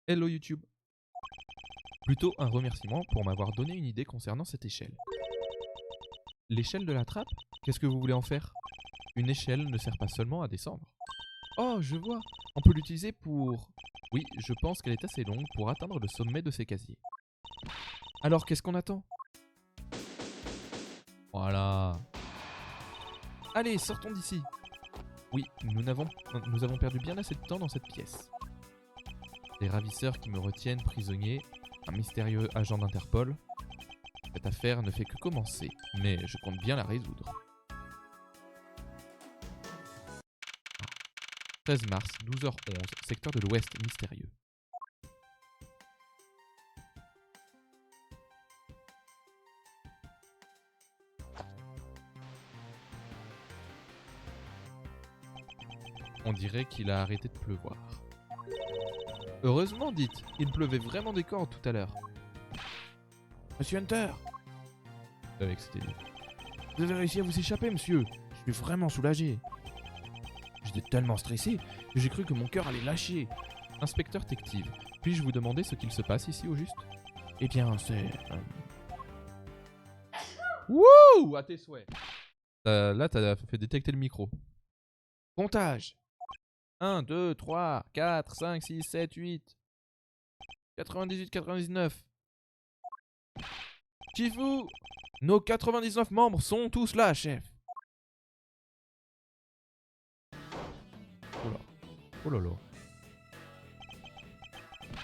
Hello YouTube. Plutôt un remerciement pour m'avoir donné une idée concernant cette échelle. L'échelle de la trappe? Qu'est-ce que vous voulez en faire? Une échelle ne sert pas seulement à descendre. Oh, je vois. On peut l'utiliser pour... Oui, je pense qu'elle est assez longue pour atteindre le sommet de ces casiers. Alors, qu'est-ce qu'on attend? Voilà. Allez, sortons d'ici. Oui, nous avons perdu bien assez de temps dans cette pièce. Des ravisseurs qui me retiennent prisonnier, un mystérieux agent d'Interpol. Cette affaire ne fait que commencer, mais je compte bien la résoudre. 13 mars, 12h11, secteur de l'Ouest mystérieux. On dirait qu'il a arrêté de pleuvoir. Heureusement, dites, il pleuvait vraiment des cordes tout à l'heure. Monsieur Hunter, Avec c'était lui. vous avez réussi à vous échapper, monsieur. Je suis vraiment soulagé. J'étais tellement stressé que j'ai cru que mon cœur allait lâcher. Inspecteur Tective, puis-je vous demander ce qu'il se passe ici au juste? Eh bien, c'est... Wouh! À tes souhaits. Là, t'as fait détecter le micro. Comptage. 1, 2, 3, 4, 5, 6, 7, 8. 98, 99. Chifu, nos 99 membres sont tous là, chef. Oh là là.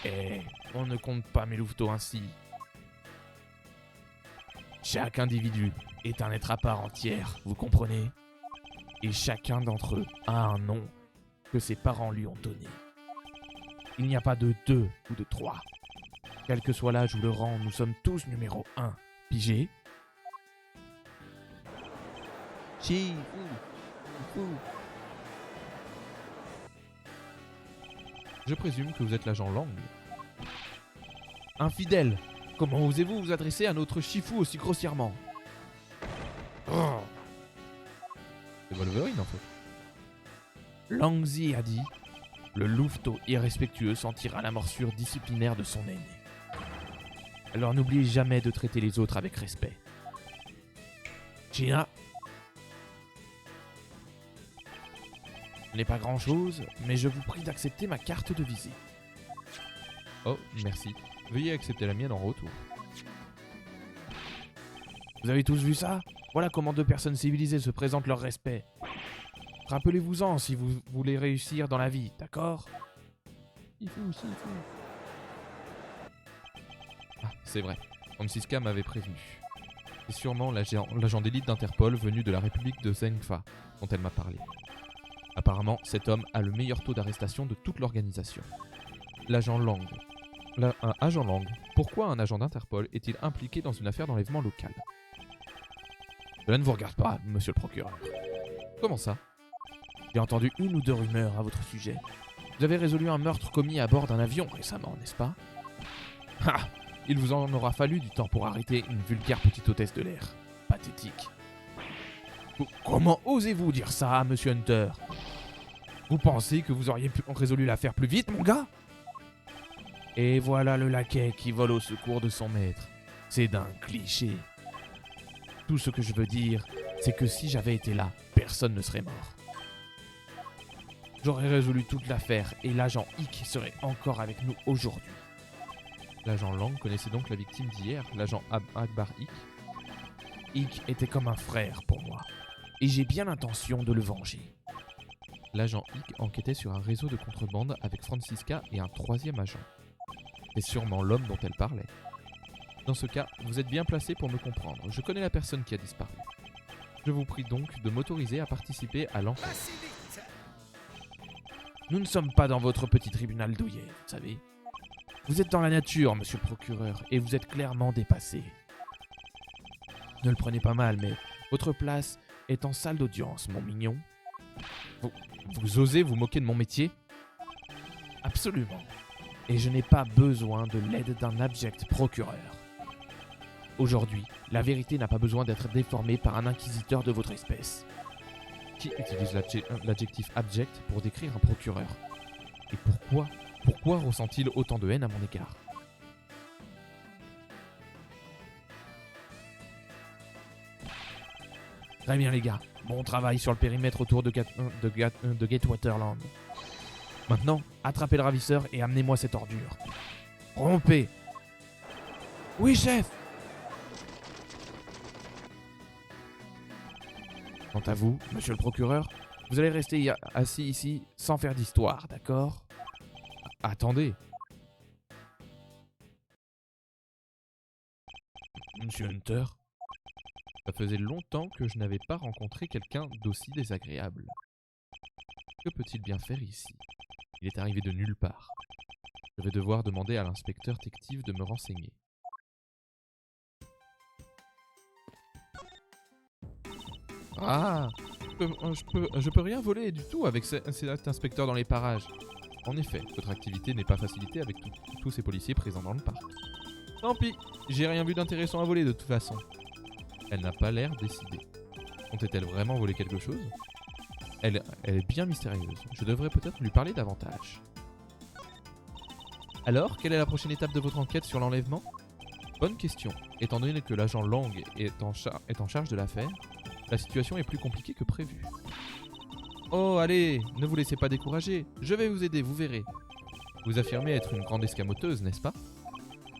Eh, on ne compte pas mes louveteaux ainsi. Chaque individu est un être à part entière, vous comprenez? Et chacun d'entre eux a un nom que ses parents lui ont donné. Il n'y a pas de 2 ou de 3. Quel que soit l'âge ou le rang, nous sommes tous numéro 1. Pigé? Chifu. Je présume que vous êtes l'agent Lang. Infidèle, comment osez-vous vous adresser à notre Shifu aussi grossièrement? Oh. C'est Wolverine en fait. Langzi a dit, le louveteau irrespectueux sentira la morsure disciplinaire de son aîné. Alors n'oubliez jamais de traiter les autres avec respect. China, ce n'est pas grand-chose, mais je vous prie d'accepter ma carte de visite. Oh, merci. Veuillez accepter la mienne en retour. Vous avez tous vu ça? Voilà comment 2 personnes civilisées se présentent leur respect. Rappelez-vous-en si vous voulez réussir dans la vie, d'accord? Ah, c'est vrai. Francisca m'avait prévenu. C'est sûrement l'agent d'élite d'Interpol venu de la République de Zengfa dont elle m'a parlé. Apparemment, cet homme a le meilleur taux d'arrestation de toute l'organisation. L'agent Lang. Un agent Lang. Pourquoi un agent d'Interpol est-il impliqué dans une affaire d'enlèvement locale? Cela ne vous regarde pas, monsieur le procureur. Comment ça? J'ai entendu 1 ou 2 rumeurs à votre sujet. Vous avez résolu un meurtre commis à bord d'un avion récemment, n'est-ce pas? Ah! Il vous en aura fallu du temps pour arrêter une vulgaire petite hôtesse de l'air. Pathétique. Comment osez-vous dire ça, monsieur Hunter? Vous pensez que vous auriez résolu l'affaire plus vite, mon gars? Et voilà le laquais qui vole au secours de son maître. C'est d'un cliché. Tout ce que je veux dire, c'est que si j'avais été là, personne ne serait mort. J'aurais résolu toute l'affaire et l'agent Hick serait encore avec nous aujourd'hui. L'agent Lang connaissait donc la victime d'hier, l'agent Akbar Hick. Hick était comme un frère pour moi, et j'ai bien l'intention de le venger. L'agent Hick enquêtait sur un réseau de contrebande avec Francisca et un 3e agent. C'est sûrement l'homme dont elle parlait. Dans ce cas, vous êtes bien placé pour me comprendre. Je connais la personne qui a disparu. Je vous prie donc de m'autoriser à participer à l'enquête. Nous ne sommes pas dans votre petit tribunal douillet, vous savez. Vous êtes dans la nature, monsieur le procureur, et vous êtes clairement dépassé. Ne le prenez pas mal, mais votre place est en salle d'audience, mon mignon. Vous osez vous moquer de mon métier? Absolument. Et je n'ai pas besoin de l'aide d'un abject procureur. Aujourd'hui, la vérité n'a pas besoin d'être déformée par un inquisiteur de votre espèce. Qui utilise l'adjectif abject pour décrire un procureur? Et pourquoi Pourquoi ressent-il autant de haine à mon égard? Très bien les gars, bon travail sur le périmètre autour de Gatewaterland. Maintenant, attrapez le ravisseur et amenez-moi cette ordure. Rompez! Oui chef! Quant à vous, monsieur le procureur, vous allez rester assis ici sans faire d'histoire, d'accord? Attendez. Monsieur Hunter? Ça faisait longtemps que je n'avais pas rencontré quelqu'un d'aussi désagréable. Que peut-il bien faire ici? Il est arrivé de nulle part. Je vais devoir demander à l'inspecteur Tective de me renseigner. Ah, je peux rien voler du tout avec cet inspecteur dans les parages. En effet, votre activité n'est pas facilitée avec tous ces policiers présents dans le parc. Tant pis, j'ai rien vu d'intéressant à voler de toute façon. Elle n'a pas l'air décidée. Comptait-elle vraiment voler quelque chose? Elle est bien mystérieuse. Je devrais peut-être lui parler davantage. Alors, quelle est la prochaine étape de votre enquête sur l'enlèvement? Bonne question. Étant donné que l'agent Lang est en charge de l'affaire, la situation est plus compliquée que prévu. Oh, allez, ne vous laissez pas décourager. Je vais vous aider, vous verrez. Vous affirmez être une grande escamoteuse, n'est-ce pas?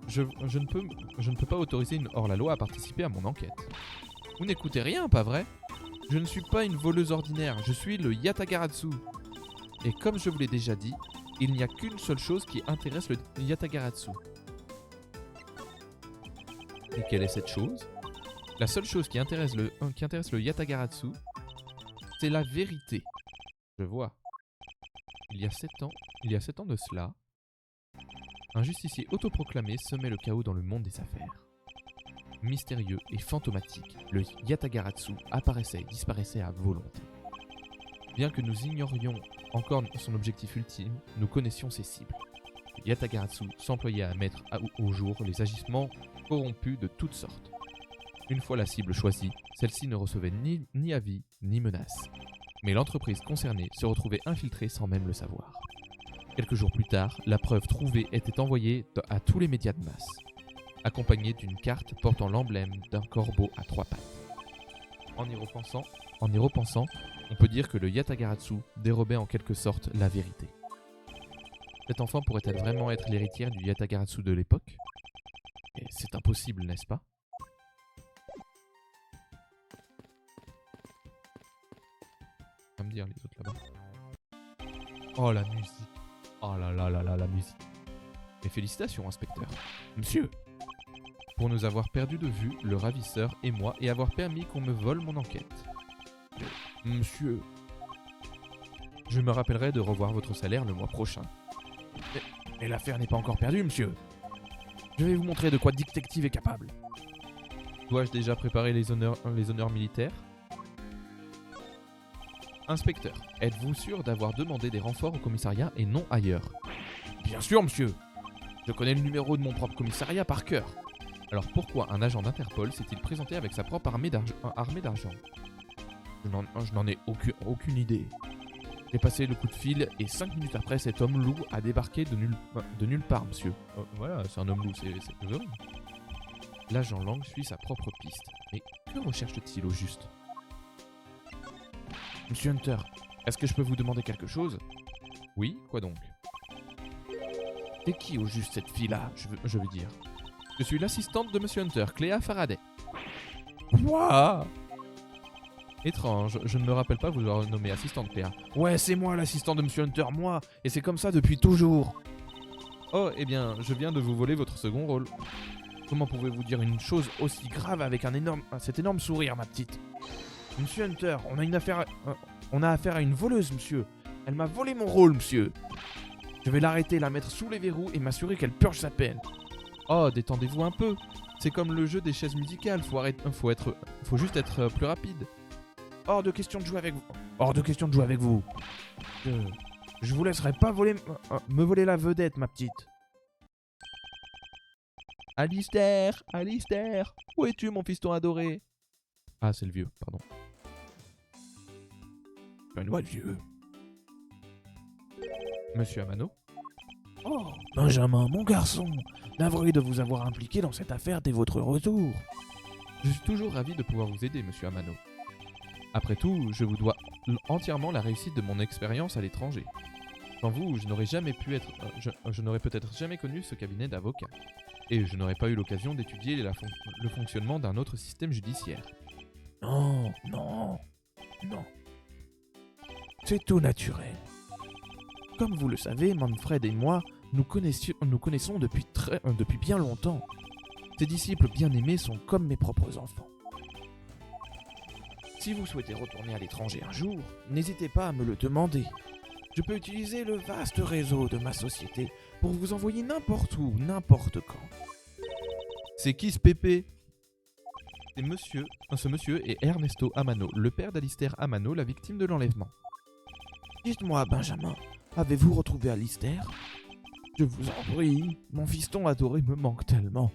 Je ne peux pas autoriser une hors-la-loi à participer à mon enquête. Vous n'écoutez rien, pas vrai? Je ne suis pas une voleuse ordinaire, je suis le Yatagaratsu. Et comme je vous l'ai déjà dit, il n'y a qu'une seule chose qui intéresse le Yatagaratsu. Et quelle est cette chose? La seule chose qui intéresse le Yatagaratsu, c'est la vérité. Je vois. Il y a 7 ans de cela, un justicier autoproclamé semait le chaos dans le monde des affaires. Mystérieux et fantomatique, le Yatagaratsu apparaissait et disparaissait à volonté. Bien que nous ignorions encore son objectif ultime, nous connaissions ses cibles. Le Yatagaratsu s'employait à mettre au jour les agissements corrompus de toutes sortes. Une fois la cible choisie, celle-ci ne recevait ni avis ni menace. Mais l'entreprise concernée se retrouvait infiltrée sans même le savoir. Quelques jours plus tard, la preuve trouvée était envoyée à tous les médias de masse, accompagnée d'une carte portant l'emblème d'un corbeau à 3 pattes. En y repensant, on peut dire que le Yatagaratsu dérobait en quelque sorte la vérité. Cette enfant pourrait-elle vraiment être l'héritière du Yatagaratsu de l'époque? Et c'est impossible, n'est-ce pas? On va me dire les autres là-bas. Oh la musique. Oh là là là là la musique. Mais félicitations, inspecteur. Monsieur, pour nous avoir perdu de vue, le ravisseur et moi, et avoir permis qu'on me vole mon enquête. Monsieur, je me rappellerai de revoir votre salaire le mois prochain. Mais l'affaire n'est pas encore perdue, monsieur. Je vais vous montrer de quoi Dick Detective est capable. Dois-je déjà préparer les honneurs militaires? Inspecteur, êtes-vous sûr d'avoir demandé des renforts au commissariat et non ailleurs? Bien sûr, monsieur. Je connais le numéro de mon propre commissariat par cœur. Alors pourquoi un agent d'Interpol s'est-il présenté avec sa propre armée d'argent? Je n'en ai aucune idée. J'ai passé le coup de fil et 5 minutes après, cet homme loup a débarqué de nulle part, monsieur. Voilà, c'est un homme loup, c'est horrible. L'agent Lang suit sa propre piste. Mais que recherche-t-il au juste? Monsieur Hunter, est-ce que je peux vous demander quelque chose? Oui, quoi donc? C'est qui au juste cette fille-là, je veux dire? Je suis l'assistante de Monsieur Hunter, Cléa Faraday. Quoi? Étrange, je ne me rappelle pas vous avoir nommé assistante, Cléa. Ouais, c'est moi l'assistante de Monsieur Hunter, moi, et c'est comme ça depuis toujours. Oh, eh bien, je viens de vous voler votre second rôle. Comment pouvez-vous dire une chose aussi grave avec cet énorme sourire, ma petite? Monsieur Hunter, on a affaire à une voleuse, monsieur. Elle m'a volé mon rôle, monsieur. Je vais l'arrêter, la mettre sous les verrous et m'assurer qu'elle purge sa peine. Oh, détendez-vous un peu. C'est comme le jeu des chaises musicales, faut juste être plus rapide. Hors de question de jouer avec vous. Hors de question de jouer avec vous. Je vous laisserai pas me voler la vedette, ma petite. Alistair, où es-tu, mon fiston adoré? Ah, c'est le vieux, pardon. Une voix de vieux. Monsieur Amano? Oh, Benjamin, mon garçon, navré de vous avoir impliqué dans cette affaire dès votre retour. Je suis toujours ravi de pouvoir vous aider, monsieur Amano. Après tout, je vous dois entièrement la réussite de mon expérience à l'étranger. Sans vous, je n'aurais jamais pu être... je n'aurais peut-être jamais connu ce cabinet d'avocats. Et je n'aurais pas eu l'occasion d'étudier le fonctionnement d'un autre système judiciaire. Non, non, non. C'est tout naturel. Comme vous le savez, Manfred et moi, nous connaissons depuis bien longtemps. Ces disciples bien-aimés sont comme mes propres enfants. Si vous souhaitez retourner à l'étranger un jour, n'hésitez pas à me le demander. Je peux utiliser le vaste réseau de ma société pour vous envoyer n'importe où, n'importe quand. C'est qui ce pépé? Ce monsieur est Ernesto Amano, le père d'Alistair Amano, la victime de l'enlèvement. Dites-moi, Benjamin, avez-vous retrouvé Alistair? Je vous en prie, mon fiston adoré me manque tellement.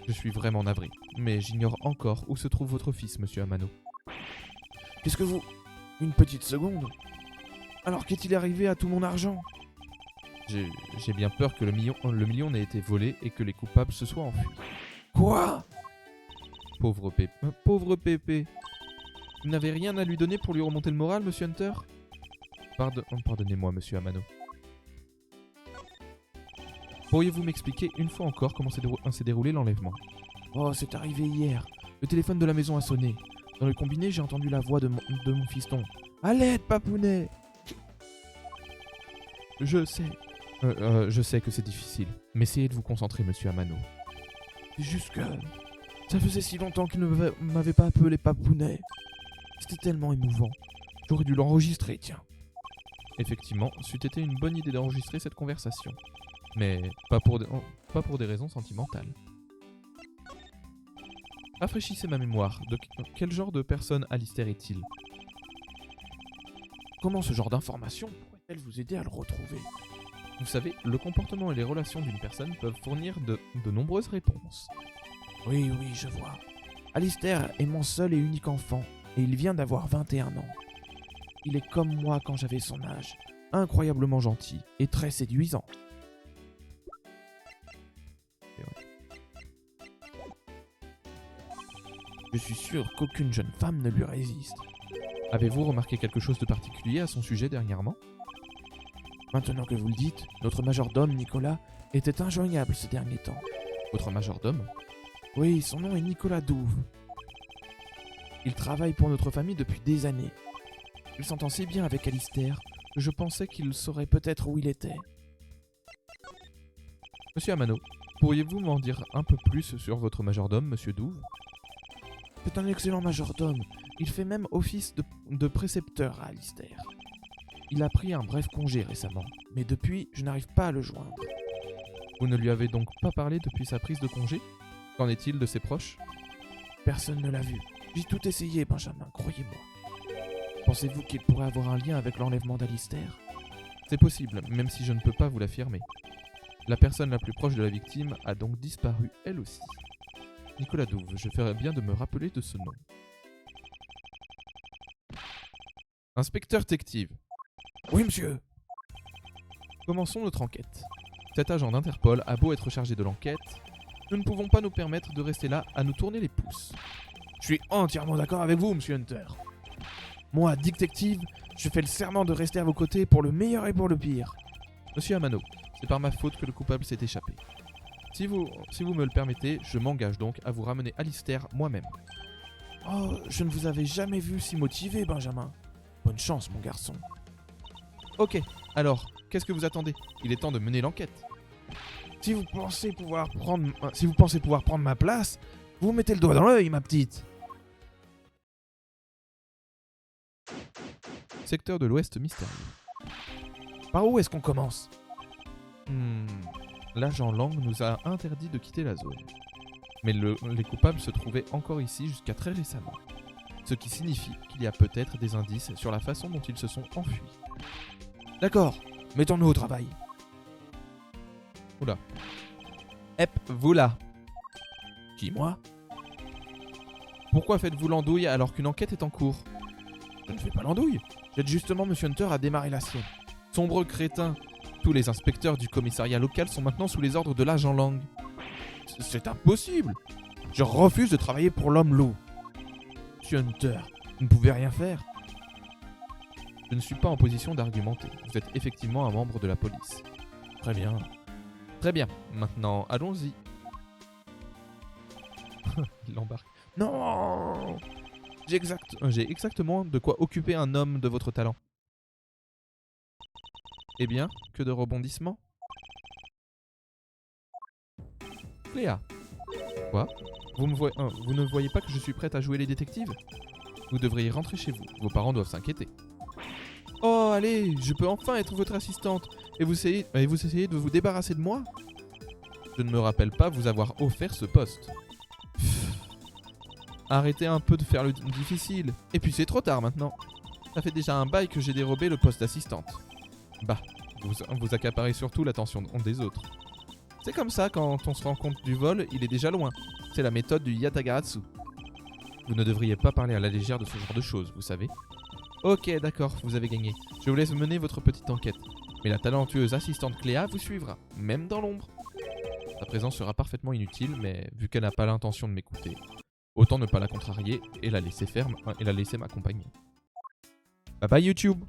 Je suis vraiment navré, mais j'ignore encore où se trouve votre fils, monsieur Amano. Qu'est-ce que vous... Une petite seconde. Alors qu'est-il arrivé à tout mon argent? J'ai bien peur que le million n'ait été volé et que les coupables se soient enfuis. Quoi? Pauvre Pépé. Pauvre Pépé. Vous n'avez rien à lui donner pour lui remonter le moral, monsieur Hunter? Pardonnez-moi, monsieur Amano. Pourriez-vous m'expliquer une fois encore comment s'est déroulé l'enlèvement? Oh, c'est arrivé hier. Le téléphone de la maison a sonné. Dans le combiné, j'ai entendu la voix de mon fiston. « À l'aide, papounet !» Je sais que c'est difficile, mais essayez de vous concentrer, monsieur Amano. C'est juste que... ça faisait si longtemps qu'il ne m'avait pas appelé papounet. C'était tellement émouvant. J'aurais dû l'enregistrer, tiens. Effectivement, c'eût été une bonne idée d'enregistrer cette conversation. Mais pas pour des raisons sentimentales. Rafraîchissez ma mémoire. De quel genre de personne Alistair est-il? Comment ce genre d'information pourrait-elle vous aider à le retrouver? Vous savez, le comportement et les relations d'une personne peuvent fournir de nombreuses réponses. Oui, je vois. Alistair est mon seul et unique enfant, et il vient d'avoir 21 ans. Il est comme moi quand j'avais son âge, incroyablement gentil et très séduisant. Je suis sûr qu'aucune jeune femme ne lui résiste. Avez-vous remarqué quelque chose de particulier à son sujet dernièrement? Maintenant que vous le dites, notre majordome, Nicolas, était injoignable ces derniers temps. Votre majordome? Oui, son nom est Nicolas Douve. Il travaille pour notre famille depuis des années. Il s'entend si bien avec Alistair que je pensais qu'il saurait peut-être où il était. Monsieur Amano, pourriez-vous m'en dire un peu plus sur votre majordome, monsieur Douve? C'est un excellent majordome. Il fait même office de précepteur à Alistair. Il a pris un bref congé récemment, mais depuis, je n'arrive pas à le joindre. Vous ne lui avez donc pas parlé depuis sa prise de congé? Qu'en est-il de ses proches? Personne ne l'a vu. J'ai tout essayé, Benjamin, croyez-moi. Pensez-vous qu'il pourrait avoir un lien avec l'enlèvement d'Alistair? C'est possible, même si je ne peux pas vous l'affirmer. La personne la plus proche de la victime a donc disparu elle aussi. Nicolas Douve, je ferais bien de me rappeler de ce nom. Inspecteur détective. Oui, monsieur. Commençons notre enquête. Cet agent d'Interpol a beau être chargé de l'enquête, nous ne pouvons pas nous permettre de rester là à nous tourner les pouces. Je suis entièrement d'accord avec vous, monsieur Hunter. Moi, détective, je fais le serment de rester à vos côtés pour le meilleur et pour le pire. Monsieur Amano, c'est par ma faute que le coupable s'est échappé. Si vous me le permettez, je m'engage donc à vous ramener Alistair moi-même. Oh, je ne vous avais jamais vu si motivé, Benjamin. Bonne chance, mon garçon. Ok, alors, qu'est-ce que vous attendez? Il est temps de mener l'enquête. Si vous pensez pouvoir prendre ma place, vous mettez le doigt dans l'œil, ma petite. Secteur de l'Ouest mystérieux. Par où est-ce qu'on commence? L'agent Lang nous a interdit de quitter la zone. Mais les coupables se trouvaient encore ici jusqu'à très récemment. Ce qui signifie qu'il y a peut-être des indices sur la façon dont ils se sont enfuis. D'accord, mettons-nous au travail. Oula. Hep, vous là. Qui, moi? Pourquoi faites-vous l'andouille alors qu'une enquête est en cours? Je ne fais pas l'andouille. J'aide justement Monsieur Hunter à démarrer la sienne. Sombre crétin. Tous les inspecteurs du commissariat local sont maintenant sous les ordres de l'agent Lang. C'est impossible. Je refuse de travailler pour l'homme loup. Monsieur Hunter, vous ne pouvez rien faire. Je ne suis pas en position d'argumenter. Vous êtes effectivement un membre de la police. Très bien. Très bien. Maintenant, allons-y. Il l'embarque. Non. J'ai exactement de quoi occuper un homme de votre talent. Eh bien, que de rebondissements. Cléa. Quoi ? Vous ne voyez pas que je suis prête à jouer les détectives ? Vous devriez rentrer chez vous. Vos parents doivent s'inquiéter. Oh, allez, je peux enfin être votre assistante. Et vous essayez de vous débarrasser de moi ? Je ne me rappelle pas vous avoir offert ce poste. Arrêtez un peu de faire le difficile. Et puis c'est trop tard maintenant. Ça fait déjà un bail que j'ai dérobé le poste d'assistante. Bah, vous accaparez surtout l'attention des autres. C'est comme ça, quand on se rend compte du vol, il est déjà loin. C'est la méthode du Yatagaratsu. Vous ne devriez pas parler à la légère de ce genre de choses, vous savez. Ok, d'accord, vous avez gagné. Je vous laisse mener votre petite enquête. Mais la talentueuse assistante Cléa vous suivra, même dans l'ombre. Sa présence sera parfaitement inutile, mais vu qu'elle n'a pas l'intention de m'écouter, autant ne pas la contrarier et la laisser m'accompagner. Bye bye YouTube!